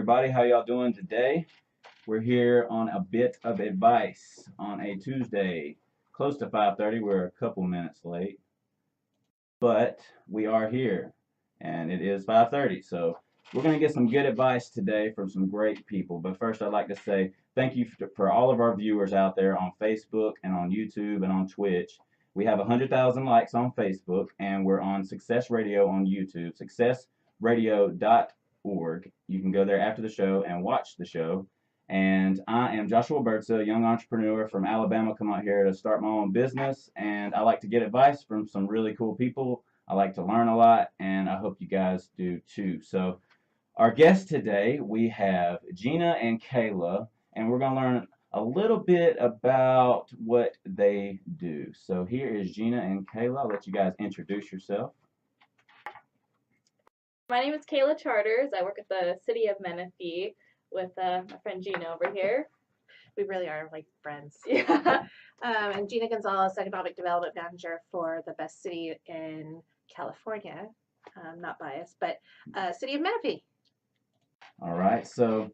everybody. How y'all doing today? We're here on a bit of advice on a Tuesday, close to 5:30. We're a couple minutes late, but we are here, and it is 5:30. So we're going to get some good advice today from some great people. But first, I'd like to say thank you for all of our viewers out there on Facebook and on YouTube and on Twitch. We have 100,000 likes on Facebook, and we're on Success Radio on YouTube, successradio.org. You can go there after the show and watch the show. And I am Joshua Birdsell, a young entrepreneur from Alabama, come out here to start my own business. And I like to get advice from some really cool people. I like to learn a lot, and I hope you guys do too. So our guests today, we have Gina and Kayla, and we're going to learn a little bit about what they do. So here is Gina and Kayla. I'll let you guys introduce yourself. My name is Kayla Charters. I work at the City of Menifee with my friend Gina over here. We really are like friends. Yeah. And Gina Gonzalez, Economic Development Manager for the best city in California. Not biased, but City of Menifee. All right. So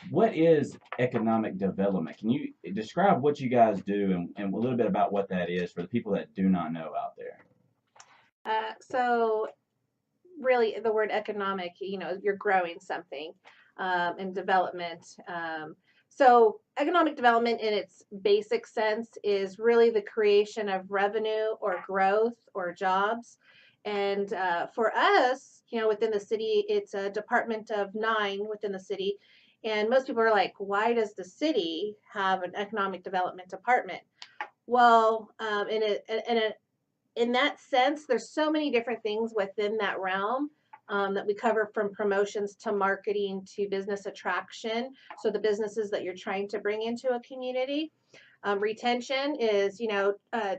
what is economic development? Can you describe what you guys do and a little bit about what that is for the people that do not know out there? So really the word economic, you're growing something, and development. So economic development in its basic sense is really the creation of revenue or growth or jobs. And for us, within the city, it's a department of 9 within the city. And most people are like, why does the city have an economic development department? Well, in that sense, there's so many different things within that realm that we cover, from promotions to marketing to business attraction. So the businesses that you're trying to bring into a community. Retention is,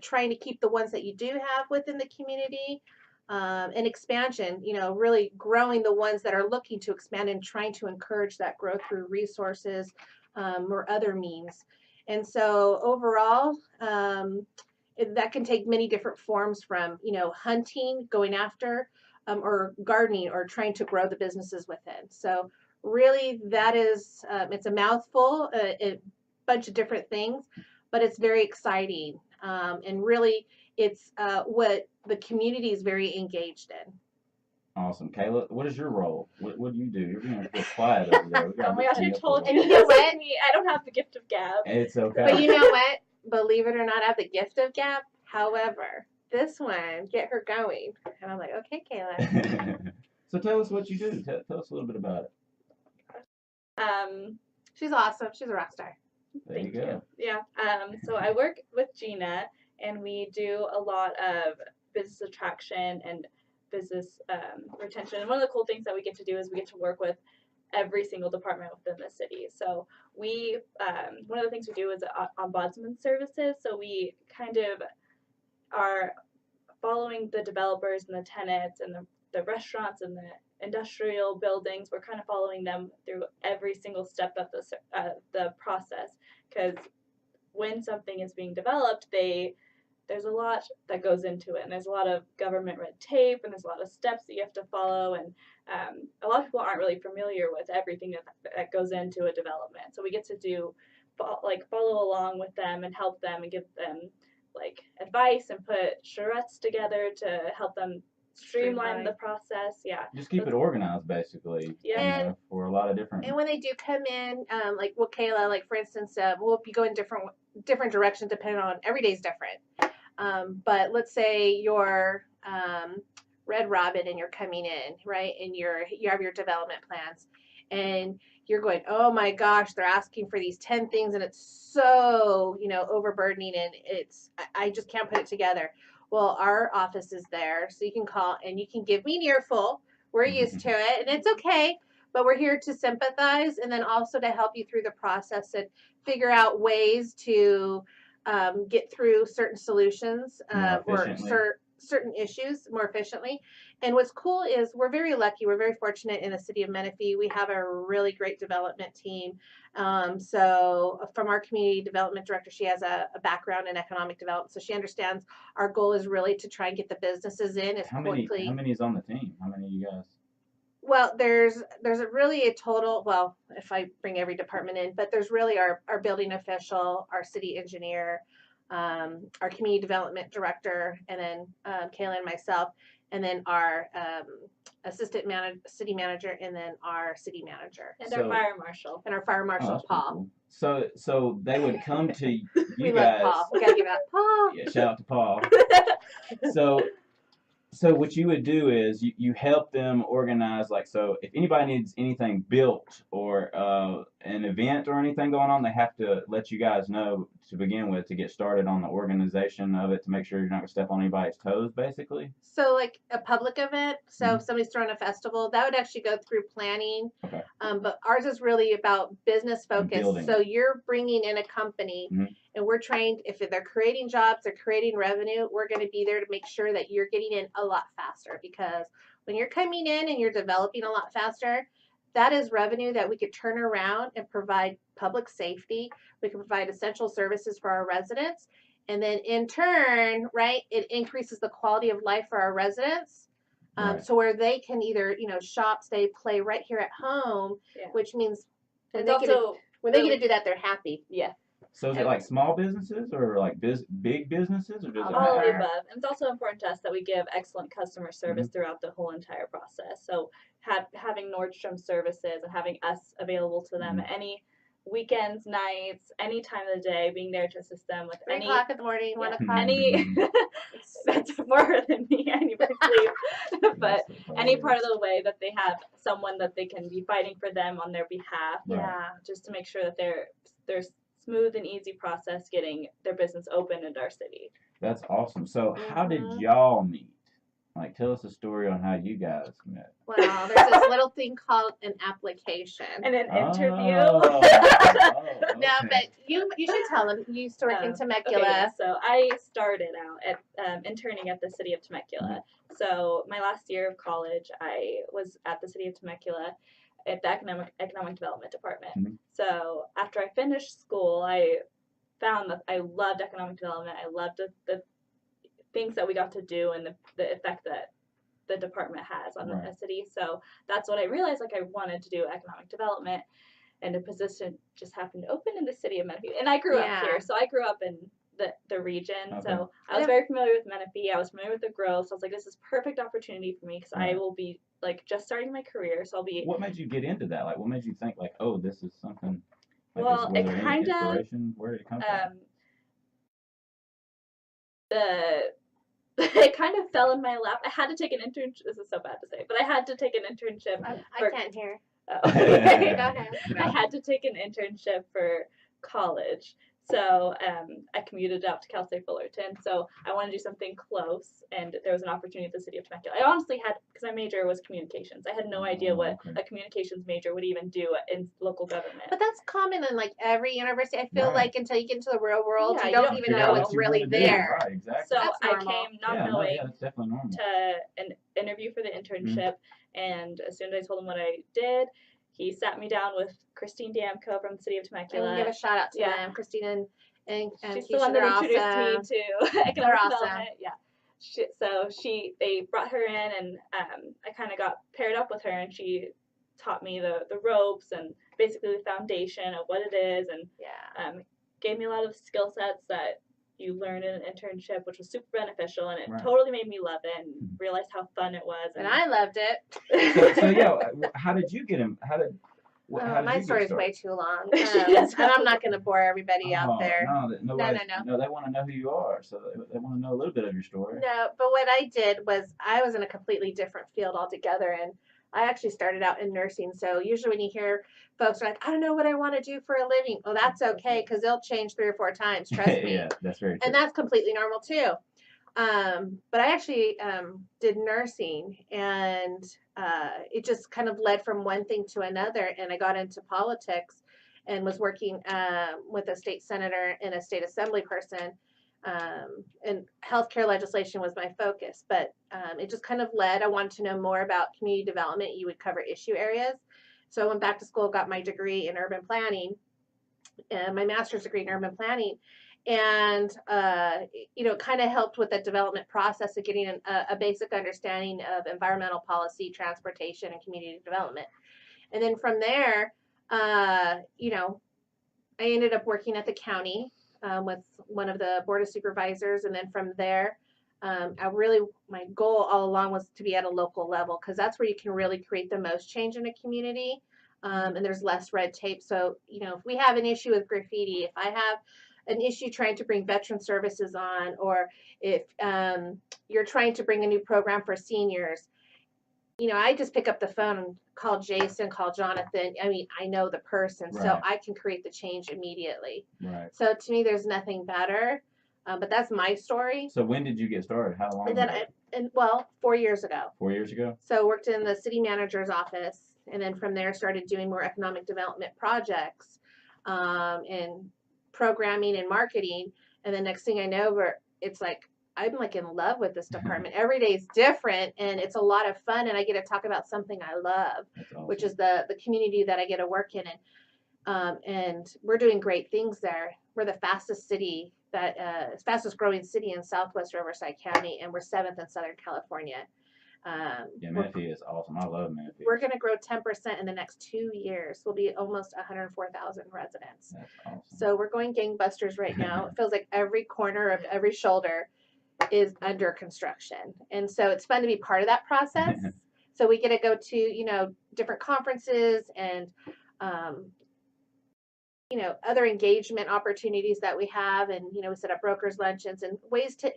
trying to keep the ones that you do have within the community. And expansion, really growing the ones that are looking to expand and trying to encourage that growth through resources or other means. And so overall, that can take many different forms, from, hunting, going after, or gardening, or trying to grow the businesses within. So really that is, it's a mouthful, a bunch of different things, but it's very exciting. And really it's what the community is very engaged in. Awesome. Kayla, what is your role? What do you do? You're being real quiet over there. Oh my gosh, I told you. And you know what? I don't have the gift of gab. It's okay. But you know what? Believe it or not, I have the gift of gab. However, this one, get her going. And I'm like, okay, Kayla. So tell us what you do. Tell us a little bit about Um, She's awesome. She's a rock star. it. There you go. Yeah. So I work with Gina, and we do a lot of business attraction and business retention. And one of the cool things that we get to do is we get to work with every single department within the city. So we, one of the things we do is ombudsman services. So we kind of are following the developers and the tenants and the restaurants and the industrial buildings. We're kind of following them through every single step of the process, because when something is being developed, there's a lot that goes into it, and there's a lot of government red tape, and there's a lot of steps that you have to follow, and a lot of people aren't really familiar with everything that goes into a development. So we get to follow along with them and help them and give them like advice and put charrettes together to help them streamline the process. Yeah. Just keep it organized, basically. Yeah. For a lot of different. And when they do come in, like with Kayla, like for instance, we'll be going different directions depending on, every day's different. But let's say you're Red Robin and you're coming in, right? And you have your development plans, and you're going, oh my gosh, they're asking for these 10 things, and it's so, overburdening, and I just can't put it together. Well, our office is there, so you can call and you can give me an earful. We're used to it, and it's okay. But we're here to sympathize, and then also to help you through the process and figure out ways to get through certain solutions or certain issues more efficiently. And what's cool is we're very lucky. We're very fortunate in the city of Menifee. We have a really great development team. So from our community development director, she has a background in economic development, so she understands our goal is really to try and get the businesses in as quickly. How many is on the team? How many of you guys? Well, there's really a total, well, if I bring every department in, but there's really our building official, our city engineer, our community development director, and then Kayla and myself, and then our city manager, and then our city manager, And our fire marshal. and our fire Oh, marshal, that's pretty Paul. cool. So they would come to you We guys. love Paul. We gotta give it up, Paul. Yeah, shout out to Paul. So what you would do is you help them organize, like, so if anybody needs anything built or an event or anything going on, they have to let you guys know to begin with to get started on the organization of it to make sure you're not going to step on anybody's toes, basically. So like a public event, so Mhm. if somebody's throwing a festival, that would actually go through planning. Okay. But ours is really about business focus. building So it. you're bringing in a company, Mhm. and we're trained, if they're creating jobs, they're creating revenue, we're going to be there to make sure that you're getting in a lot faster, because when you're coming in and you're developing a lot faster, that is revenue that we could turn around and provide public safety. We can provide essential services for our residents. And then in turn, right, it increases the quality of life for our residents. Right. So where they can either, shop, stay, play right here at home, Yeah. which means when And they also get to do that, they're happy. Yeah. So is it like small businesses or like big businesses, or does it all of the matter? above. And it's also important to us that we give excellent customer service throughout the whole entire process. So having Nordstrom services and having us available to them at any weekends, nights, any time of the day, being there to assist them with 3 o'clock in the morning, 1 o'clock. any that's more than me. I need my sleep. But any part of the way that they have someone that they can be fighting for them on their behalf. Yeah. Just to make sure that they're smooth and easy process getting their business open in our city. That's awesome. So how did y'all meet? Like, tell us a story on how you guys met. Well, there's this little thing called an application. And an interview. Okay. No, but you should tell them. You used to work in Temecula. Okay, so I started out at interning at the city of Temecula. So my last year of college, I was at the city of Temecula at the economic development department. So after I finished school, I found that I loved economic development. I loved the things that we got to do and the effect that the department has on a city. So that's what I realized, like I wanted to do economic development, and a position just happened to open in the city of Menifee. And I grew up here, so I grew up in the region. Okay. So I was very familiar with Menifee. I was familiar with the growth. So I was like, this is perfect opportunity for me because I will be like just starting my career. So I'll be. What made you get into that? Like, what made you think like, oh, this is something? Like, well, was there any inspiration? Where did it come from? It kind of fell in my lap. I had to take an internship. This is so bad to say, but I had to take an internship. I can't hear. Oh. Go ahead. I had to take an internship for college. So I commuted up to Cal State Fullerton. So I wanted to do something close, and there was an opportunity at the city of Temecula. I honestly had, because my major was communications. I had no idea what a communications major would even do in local government. But that's common in like every university. I feel like until you get into the real world, you don't even know what's really there. Right, exactly. So I came not knowing that's definitely normal. to an interview for the internship, and as soon as I told him what I did, he sat me down with Christine Damko from the city of Temecula. And give a shout out to them, Christine and she's Keisha, the one that introduced awesome. me to economic awesome. development. Yeah. They brought her in, and I kind of got paired up with her, and she taught me the ropes and basically the foundation of what it is, and gave me a lot of skill sets that you learn in an internship, which was super beneficial, and it totally made me love it and realized how fun it was. And I loved it. So how did you get him? My story is way too long, and I'm not going to bore everybody out there. No, they want to know who you are, so they want to know a little bit of your story. No, but what I did was I was in a completely different field altogether, and I actually started out in nursing. So usually when you hear folks are like, I don't know what I want to do for a living. Well, that's okay, because they'll change 3 or 4 times. Trust me. Yeah, that's very true. And that's completely normal too. But I actually did nursing, and it just kind of led from one thing to another. And I got into politics and was working with a state senator and a state assembly person. And healthcare legislation was my focus, but it just kind of led. I wanted to know more about community development. You would cover issue areas. So I went back to school, got my degree in urban planning, and my master's degree in urban planning. and kind of helped with the development process of getting a basic understanding of environmental policy, transportation, and community development. And then from there, I ended up working at the county with one of the board of supervisors, and then from there, my goal all along was to be at a local level, because that's where you can really create the most change in a community, and there's less red tape. So, if we have an issue with graffiti, if I have an issue trying to bring veteran services on, or if you're trying to bring a new program for seniors, I just pick up the phone and call Jason, call Jonathan. I mean, I know the person, so Right. I can create the change immediately. Right. So to me, there's nothing better. But that's my story. So when did you get started? How long And then ago? 4 years ago. 4 years ago? So worked in the city manager's office, and then from there started doing more economic development projects, and programming and marketing. And the next thing I know, it's like I'm like in love with this department. Every day is different, and it's a lot of fun, and I get to talk about something I love, That's awesome. which is the community that I get to work in. And we're doing great things there. We're the fastest growing city in Southwest Riverside County, and we're 7th in Southern California. Yeah, Menifee is awesome. I love Menifee. We're going to grow 10% in the next 2 years. We'll be almost 104,000 residents. That's awesome. So we're going gangbusters right now. It feels like every corner of every shoulder is under construction. And so it's fun to be part of that process. So we get to go to, different conferences and, other engagement opportunities that we have. And, we set up brokers luncheons and ways to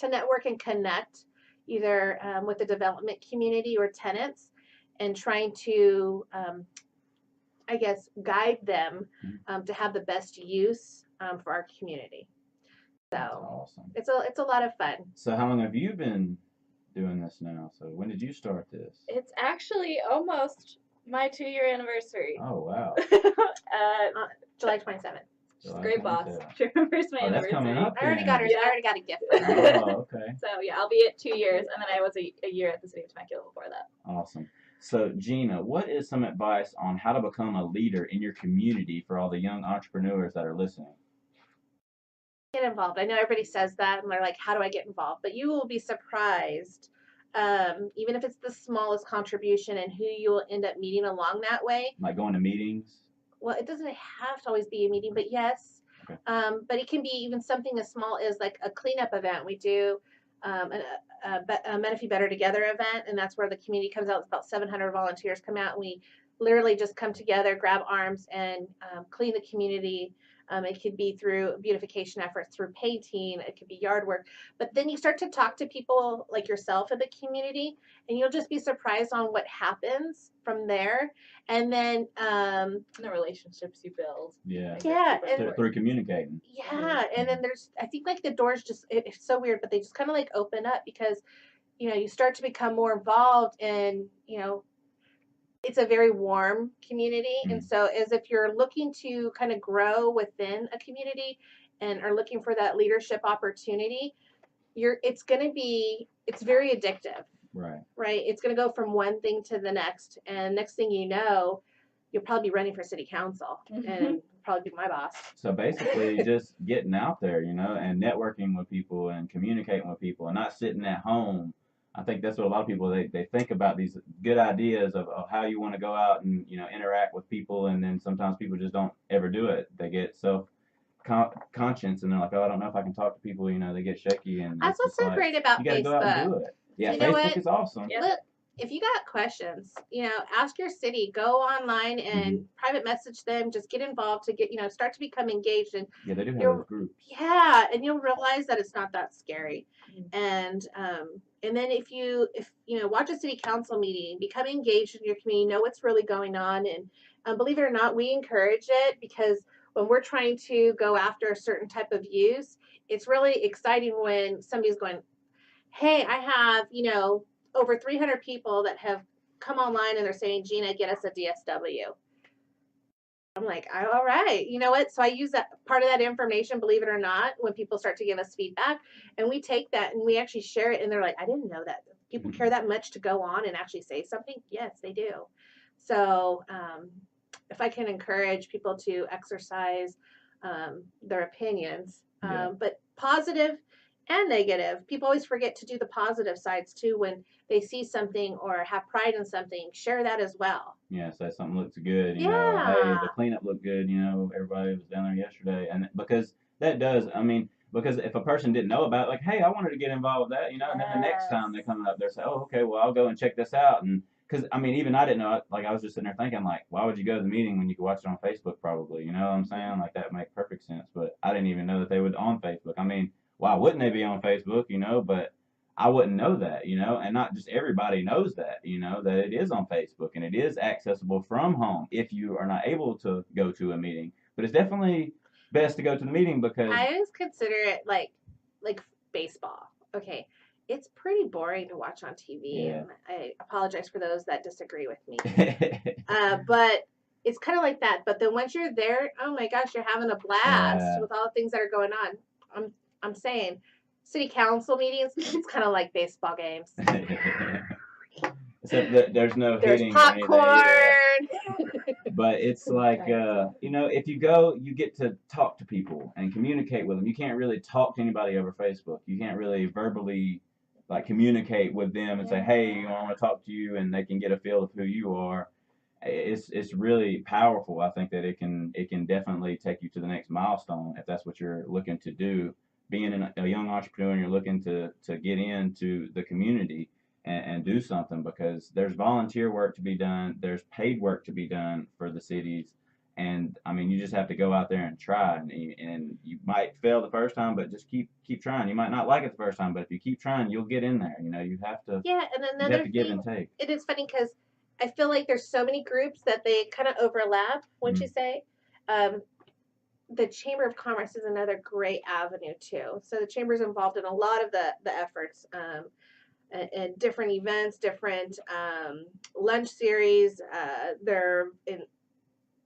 network and connect either with the development community or tenants, and trying to, guide them to have the best use for our community. So That's awesome. it's a lot of fun. So how long have you been doing this now? So when did you start this? It's actually almost my 2-year anniversary. Oh, wow. July 27th. She's July a great boss. 27th. She remembers my Oh, that's anniversary. coming up. I already got her. Yeah. I already got a gift. Oh, okay. So yeah, I'll be at 2 years, and then I was a year at the city of Temecula before that. Awesome. So Gina, what is some advice on how to become a leader in your community for all the young entrepreneurs that are listening? Get involved. I know everybody says that, and they're like, how do I get involved? But you will be surprised, even if it's the smallest contribution, and who you will end up meeting along that way. Like going to meetings? Well, it doesn't have to always be a meeting, but yes. Okay. But it can be even something as small as like a cleanup event. We do a Menifee Better Together event, and that's where the community comes out. It's about 700 volunteers come out, and we literally just come together, grab arms, and clean the community. It could be through beautification efforts, through painting, it could be yard work. But then you start to talk to people like yourself in the community, and you'll just be surprised on what happens from there. And then The relationships you build. Yeah. Yeah, and Through communicating. yeah, and then I think like the doors it's so weird, but they just kind of like open up, because you start to become more involved, and it's a very warm community. And so as if you're looking to kind of grow within a community and are looking for that leadership opportunity, it's very addictive. Right. It's going to go from one thing to the next, and next thing you know, you'll probably be running for city council and probably be my boss. So basically just getting out there, and networking with people and communicating with people and not sitting at home. I think that's what a lot of people, they think about these good ideas of how you want to go out and, interact with people. And then sometimes people just don't ever do it. They get self-conscious and they're like, oh, I don't know if I can talk to people. They get shaky. And That's what's so great about you got to go out and do it. Yeah, Facebook is awesome. Yeah. Look, if you got questions, ask your city, go online and private message them, just get involved to get, start to become engaged. And yeah, they do have those groups. Yeah, and you'll realize that it's not that scary. And then if you watch a city council meeting, become engaged in your community, know what's really going on. And believe it or not, we encourage it, because when we're trying to go after a certain type of use, it's really exciting when somebody's going, hey, I have, over 300 people that have come online and they're saying, Gina, get us a DSW. I'm like, all right, you know what? So I use that part of that information, believe it or not, when people start to give us feedback, and we take that and we actually share it. And they're like, I didn't know that people care that much to go on and actually say something. Yes, they do. So if I can encourage people to exercise their opinions. Yeah. But positive and negative, people always forget to do the positive sides too. When they see something or have pride in something, share that as well. Yeah, say something looks good, you know, hey, Yeah. the cleanup looked good, you know, everybody was down there yesterday. And because that does, I mean, because if a person didn't know about it, like, hey, I wanted to get involved with that, you know, and then the next time they come up, they're saying, oh, okay, well, I'll go and check this out. And because, I mean, even I didn't know, like, I was just sitting there thinking, like, why would you go to the meeting when you could watch it on Facebook probably? You know what I'm saying? Like, that make perfect sense. But I didn't even know that they would on Facebook. I mean, why wouldn't they be on Facebook, you know? But I wouldn't know that, you know, and not just everybody knows that, you know, that it is on Facebook and it is accessible from home if you are not able to go to a meeting. But it's definitely best to go to the meeting because I always consider it like baseball. Okay. It's pretty boring to watch on TV, Yeah. and I apologize for those that disagree with me. But it's kind of like that. But then once you're there, oh my gosh, you're having a blast Yeah. with all the things that are going on. I'm saying, city council meetings, it's kind of like baseball games. Except that there's no There's hitting or anything. Yeah. popcorn. But it's like, you know, if you go, you get to talk to people and communicate with them. You can't really talk to anybody over Facebook. You can't really verbally like communicate with them and say, hey, I want to talk to you, and they can get a feel of who you are. It's really powerful. I think that it can definitely take you to the next milestone if that's what you're looking to do. Being a young entrepreneur and you're looking to get into the community and do something, because there's volunteer work to be done, there's paid work to be done for the cities, and I mean you just have to go out there and try, and you might fail the first time, but just keep trying. You might not like it the first time, but if you keep trying, you'll get in there. You know, you have to Yeah, and you have another to give thing, and take. it is funny because I feel like there's so many groups that they kind of overlap, wouldn't you say? The Chamber of Commerce is another great avenue too. So the chamber is involved in a lot of the efforts, and different events, different lunch series. They're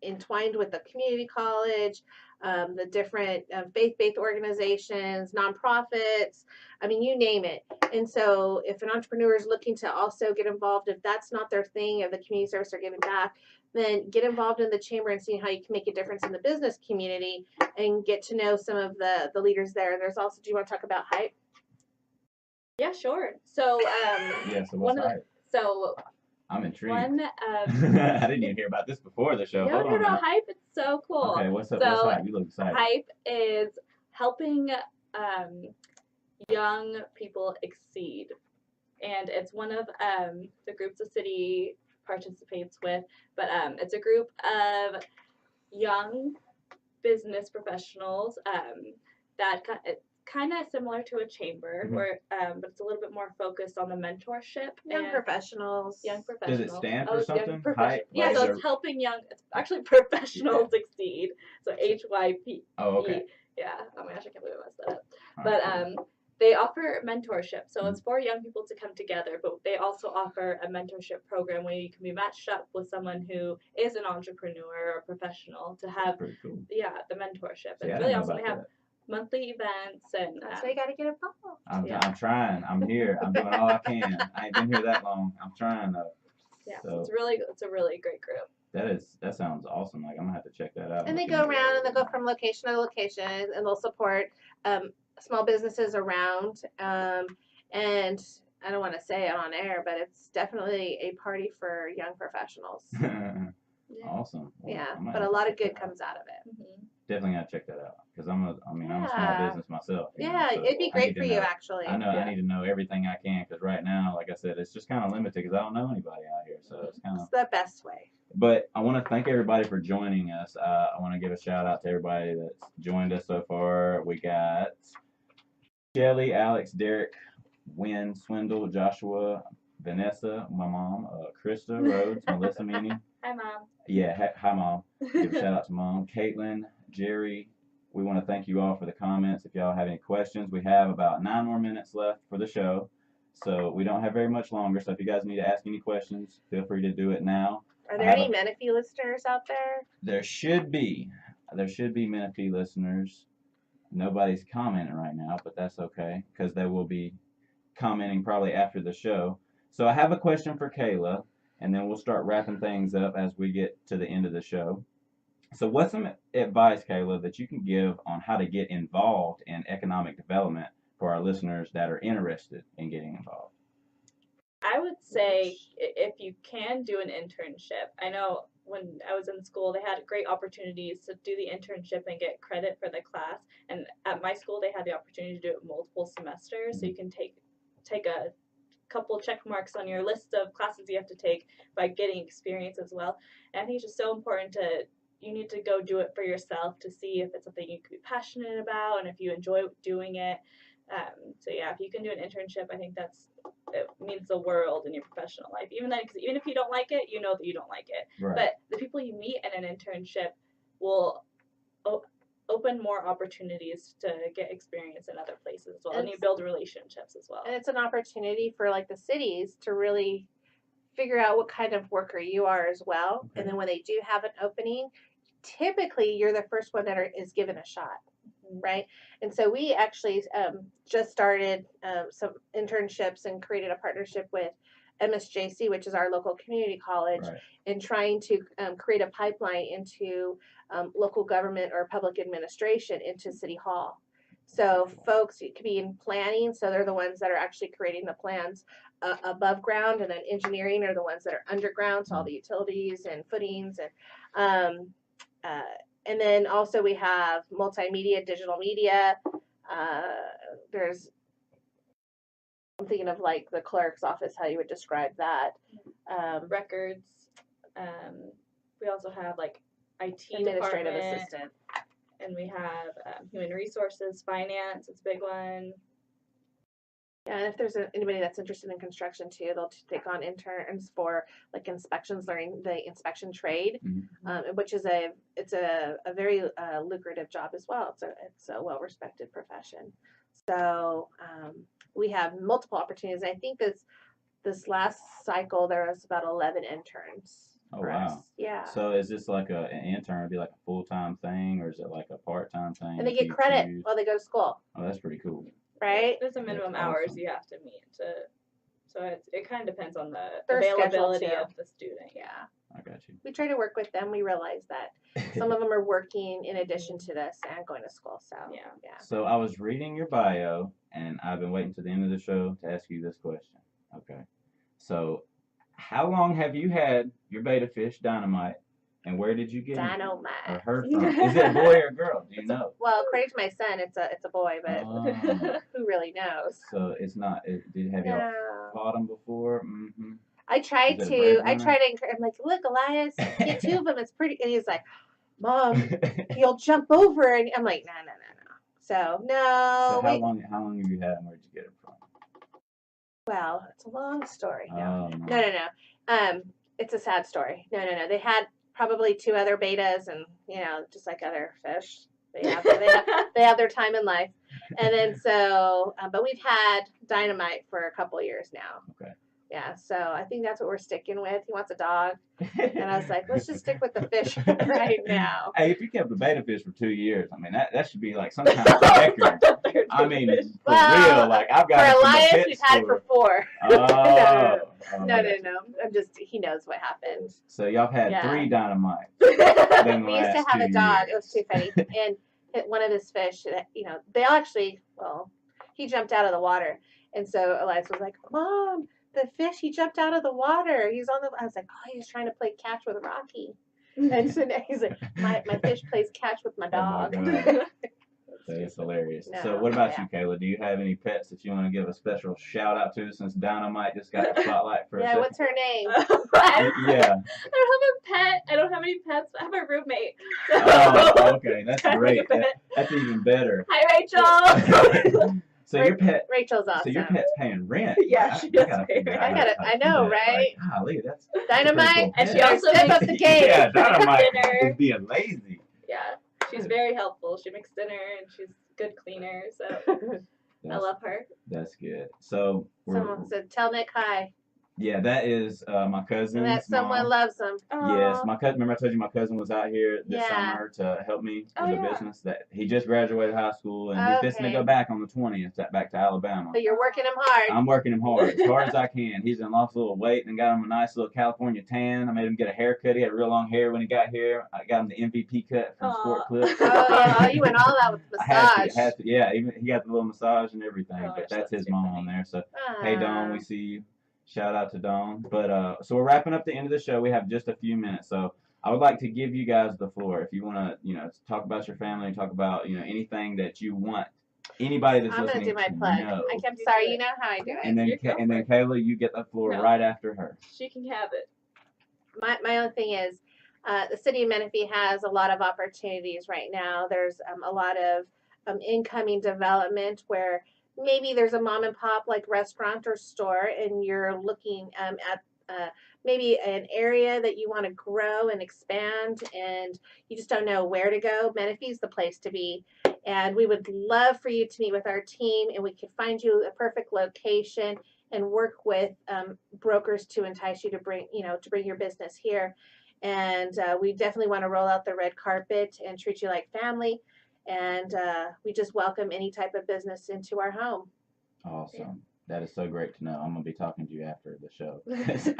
entwined with the community college, the different faith-based organizations, nonprofits. I mean, you name it. And so if an entrepreneur is looking to also get involved, if that's not their thing, if the community service they're giving back, then get involved in the chamber and see how you can make a difference in the business community and get to know some of the leaders there. There's also, do you want to talk about hype? Yeah, sure. So, Yeah, so what's hype? So I'm intrigued. one I didn't even hear about this before the show. Hold on now. hype. It's so cool. Okay, what's up? So what's hype? You look excited. hype is helping young people exceed, and it's one of the groups the city participates with. But it's a group of young business professionals that kind of similar to a chamber, where but it's a little bit more focused on the mentorship. Young professionals. Does it stand for something? Hype? Yeah, Like so it's helping young. It's actually professionals succeed. So HYP. Oh, okay. Yeah. Oh my gosh, I can't believe I messed that up. But they offer mentorship, so it's for young people to come together. But they also offer a mentorship program where you can be matched up with someone who is an entrepreneur or professional to have pretty cool. the mentorship. See, And really awesome. They have monthly events, and that's why you got to get involved. I'm trying. I'm here. I'm doing all I can. I ain't been here that long. I'm trying though. Yeah, so it's a really great group. That sounds awesome. Like I'm gonna have to check that out. And they go around and they go from location to location, and they'll support small businesses around. And I don't want to say it on air, but it's definitely a party for young professionals. Awesome. Well, yeah, but a lot of good comes out of it. Mm-hmm. Definitely gotta check that out because I'm a small business myself. Yeah, so it'd be great for you actually. I know I need to know everything I can because right now, like I said, it's just kind of limited because I don't know anybody out here, so it's kind of the best way. But I want to thank everybody for joining us. I want to give a shout out to everybody that's joined us so far. We got Shelly, Alex, Derek, Wynn, Swindle, Joshua, Vanessa, my mom, Krista, Rhodes, Melissa Meany. Hi, Mom. Yeah, hi, Mom. Give a shout out to Mom. Caitlin, Jerry. We want to thank you all for the comments. If y'all have any questions, we have about 9 more minutes left for the show. So we don't have very much longer. So if you guys need to ask any questions, feel free to do it now. Are there any Menifee listeners out there? There should be. There should be Menifee listeners. Nobody's commenting right now, but that's okay because they will be commenting probably after the show. So I have a question for Kayla, and then we'll start wrapping things up as we get to the end of the show. So what's some advice, Kayla, that you can give on how to get involved in economic development for our listeners that are interested in getting involved? I would say if you can do an internship. I know when I was in school, they had great opportunities to do the internship and get credit for the class. And at my school, they had the opportunity to do it multiple semesters, so you can take a couple check marks on your list of classes you have to take by getting experience as well. And I think it's just so important to you need to go do it for yourself to see if it's something you could be passionate about and if you enjoy doing it. So yeah, if you can do an internship, I think it means the world in your professional life. Even if you don't like it, you know that you don't like it. Right. But the people you meet in an internship will open more opportunities to get experience in other places as well, and you build relationships as well. And it's an opportunity for like the cities to really figure out what kind of worker you are as well. Okay. And then when they do have an opening, typically you're the first one that is given a shot, right? And so we actually just started some internships and created a partnership with MSJC, which is our local community college, Right. in trying to create a pipeline into local government or public administration into City Hall. So folks, it could be in planning, so they're the ones that are actually creating the plans above ground, and then engineering are the ones that are underground, so all the utilities and footings, and then also we have multimedia, digital media. There's, I'm thinking of like the clerk's office, how you would describe that. Records. We also have like IT Administrative department, assistant. and we have human resources, finance. It's a big one. Yeah, and if there's anybody that's interested in construction too, they'll take on interns for like inspections, learning the inspection trade, which is a very lucrative job as well. It's a well respected profession. So we have multiple opportunities. I think this last cycle there was about 11 interns. Oh wow! Yeah. So is this like an intern? Be like a full-time thing, or is it like a part-time thing? And they get credit while they go to school. Oh, that's pretty cool. Right? There's a minimum hours you have to meet so it kind of depends on the Their availability of the student. Yeah. I got you. We try to work with them. We realize that some of them are working in addition to this and going to school. So yeah. So I was reading your bio, and I've been waiting to the end of the show to ask you this question. Okay. So, how long have you had your betta fish Dynamite, and where did you get Dynamite or her from? Is it a boy or a girl? Do you know? Well, according to my son, it's a boy, but who really knows? So it's not. Have you caught them before? Mm-hmm. I tried to encourage. I'm like, look, Elias, get 2 of them. It's pretty. And he's like, Mom, he'll jump over. And I'm like, no. So no. So how long have you had them? Where'd you get them from? Well, it's a long story. No. It's a sad story. No. They had probably 2 other betas, and just like other fish, they have their time in life. And then so, but we've had Dynamite for a couple years now. Okay. Yeah, so I think that's what we're sticking with. He wants a dog, and I was like, let's just stick with the fish right now. Hey, if you kept a betta fish for 2 years, I mean that should be like some kind of record. I mean, for real, like I've got for Elias, we've had it for 4. No. I'm just, he knows what happened. So y'all had 3 Dynamites. We used to have a dog. It was too funny, and one of his fish, they all actually, he jumped out of the water, and so Elias was like, Mom, the fish, he jumped out of the water. I was like, he's trying to play catch with Rocky. And so now he's like, my fish plays catch with my dog. That is hilarious. No, so what about you, Kayla? Do you have any pets that you want to give a special shout out to since Dynamite just got the spotlight for a second? What's her name? Yeah. I don't have a pet. I don't have any pets. I have a roommate. So. Oh, okay. That's great. That's even better. Hi, Rachel. So your pet, Rachel's awesome. So your pet's paying rent. Yeah, she does pay rent. I know, right? Like, golly, that's Dynamite, cool and she also step up the game. Yeah, Dynamite is being lazy. Yeah, she's very helpful. She makes dinner and she's a good cleaner. So I love her. That's good. So someone said, "Tell Nick hi." Yeah, that is my cousin's And that someone mom. loves them. Yes, Aw. my cousin. Remember I told you my cousin was out here this Yeah. summer to help me Oh, with a yeah. business that he just graduated high school and he's fixing to Okay. go back on the 20th back to Alabama. But you're working him hard. I'm working him hard as I can. He's lost a little weight and got him a nice little California tan. I made him get a haircut. He had real long hair when he got here. I got him the MVP cut from Sport Aw. Clips. Oh, you went all out with the I had massage. to, yeah. Even he got the little massage and everything. Oh, But gosh, that's his too mom funny. on there. So Ah. hey, Dawn, we see you. Shout out to Dawn. But so we're wrapping up the end of the show. We have just a few minutes, so I would like to give you guys the floor. If you want to, talk about your family, talk about, anything that you want anybody that's I'm gonna listening do my to plug. know. I'm sorry, you know how I do it. And then You go and then for it. Kayla, you get the floor No. right after her. She can have it. My own thing is, the city of Menifee has a lot of opportunities right now. There's a lot of incoming development where maybe there's a mom and pop like restaurant or store, and you're looking at maybe an area that you want to grow and expand, and you just don't know where to go. Menifee's the place to be. And we would love for you to meet with our team, and we could find you a perfect location and work with brokers to entice you to bring your business here. And we definitely want to roll out the red carpet and treat you like family. And we just welcome any type of business into our home. Awesome. Yeah. That is so great to know. I'm gonna be talking to you after the show.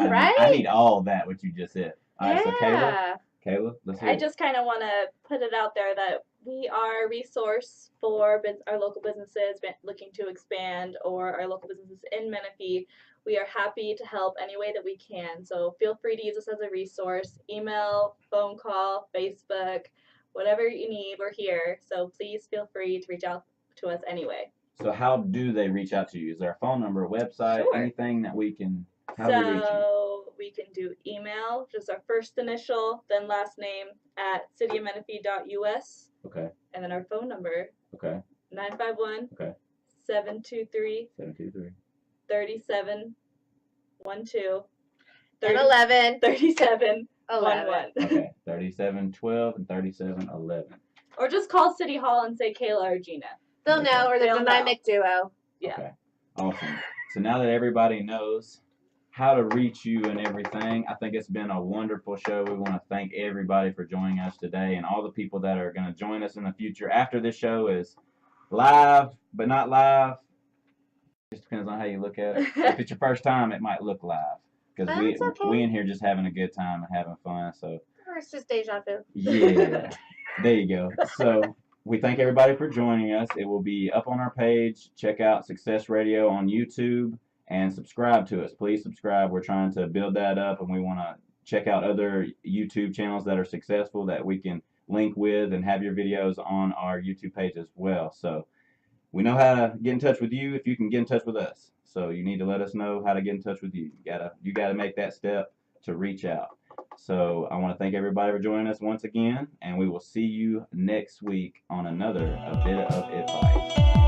Right? I need all that what you just said. All right, so Kayla, let's hear I it. just kind of want to put it out there that we are a resource for our local businesses looking to expand, or our local businesses in Menifee. We are happy to help any way that we can. So feel free to use us as a resource. Email, phone call, Facebook, whatever you need, we're here. So please feel free to reach out to us anyway. So how do they reach out to you? Is there a phone number, a website, Sure. anything that we can? How do we reach you? So we can do email, just our first initial, then last name at cityofmenifee.us. Okay. And then our phone number, Okay. 951 Okay. 723 723. 3712 And 11. 3711. 11. Okay. 3712 and 3711. Or just call City Hall and say Kayla or Gina. They'll know, or the They'll know. dynamic duo. Yeah. Okay. Awesome. So now that everybody knows how to reach you and everything, I think it's been a wonderful show. We want to thank everybody for joining us today, and all the people that are going to join us in the future after this show is live, but not live. Just depends on how you look at it. If it's your first time, it might look live, because That's okay. we in here just having a good time and having fun. So Or it's just deja vu. yeah, there you go. So we thank everybody for joining us. It will be up on our page. Check out Success Radio on YouTube and subscribe to us. Please subscribe. We're trying to build that up, and we want to check out other YouTube channels that are successful that we can link with and have your videos on our YouTube page as well. So we know how to get in touch with you if you can get in touch with us. So you need to let us know how to get in touch with you. You gotta make that step to reach out. So I want to thank everybody for joining us once again, and we will see you next week on another A Bit of Advice.